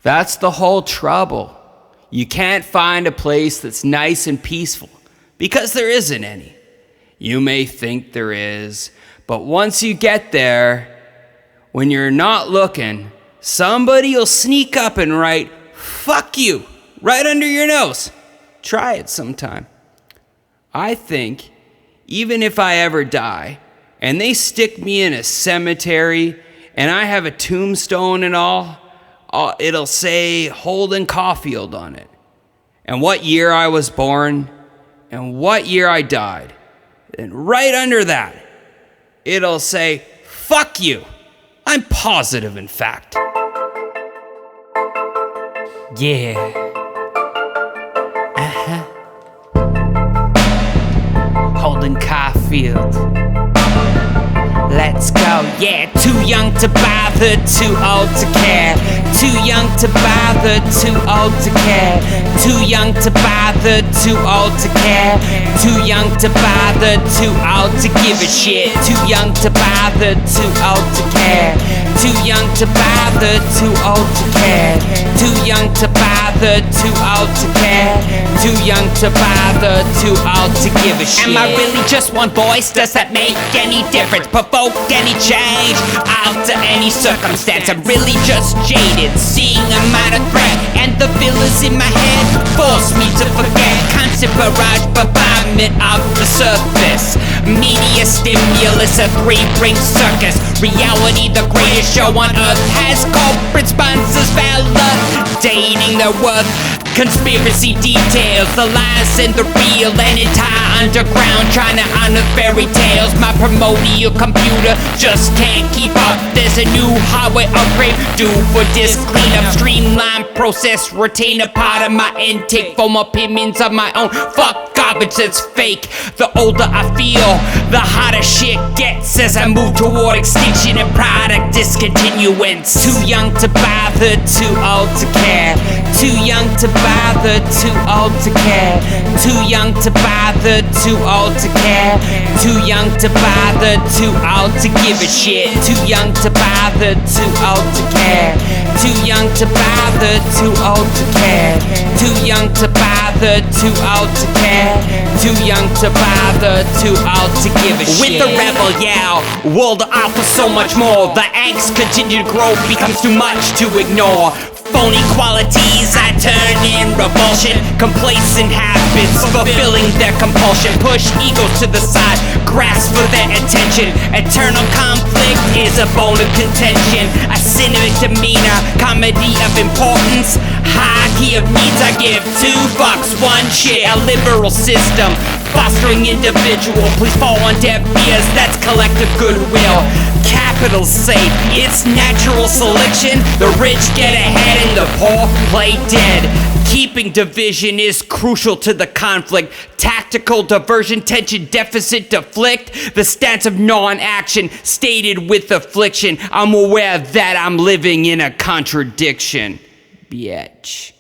That's the whole trouble. You can't find a place that's nice and peaceful because there isn't any. You may think there is, but once you get there, when you're not looking, somebody will sneak up and write, "Fuck you," right under your nose. Try it sometime. I think even if I ever die and they stick me in a cemetery and I have a tombstone and all, it'll say Holden Caulfield on it, and what year I was born, and what year I died. And right under that, it'll say, "Fuck you." I'm positive, in fact. Yeah. Holden Caulfield. Let's go, yeah. Too young to bother, too old to care. Too young to bother, too old to care. Too young to bother, too old to care. Too young to bother, too old to give a shit. Too young to bother, too old to care. Too young to bother, too old to care. Too young to bother, too old to care. Too young to bother, too old to give a shit. Am I really just one voice? Does that make any difference? Provoke any change? Alter any circumstance? I'm really just jaded, seeing I'm out of threat, and the feelings in my head force me to forget. Constant barrage, bombardment of the surface. Media stimulus, a three-ring circus. Reality, the greatest show on earth, has corporate sponsors validating their worth. Conspiracy details, the lies and the real, an entire underground trying to honor fairy tales. My primordial computer just can't keep up. There's a new hardware upgrade due for disk cleanup. Streamline process, retain a part of my intake, form opinions of my own. Fuck garbage that's fake. The older I feel, the hotter shit gets as I move toward extinction and product discontinuance. Too young to bother, too old to care. Too young to bother, too old to care. Too young to bother, too old to care. Too young to bother, too old to give a shit. Too young to bother, too old to care. Too young to bother, too old to care. Too young to bother, too old to care. Too young to bother, too old to give a shit. With the rebel yell, world offers so much more. The angst continue to grow, becomes too much to ignore. Phony qualities I turn in revulsion. Complacent habits fulfilling their compulsion. Push egos to the side, grasp for their attention. Eternal conflict is a bone of contention. A cynic demeanor, comedy of importance. Hierarchy of needs, I give two fucks, one shit. A liberal system fostering individual. Please fall on deaf ears, that's collective goodwill. Capital safe, it's natural selection. The rich get ahead and the poor play dead. Keeping division is crucial to the conflict. Tactical diversion, tension, deficit, deflict. The stance of non-action, stated with affliction. I'm aware that I'm living in a contradiction. Bitch.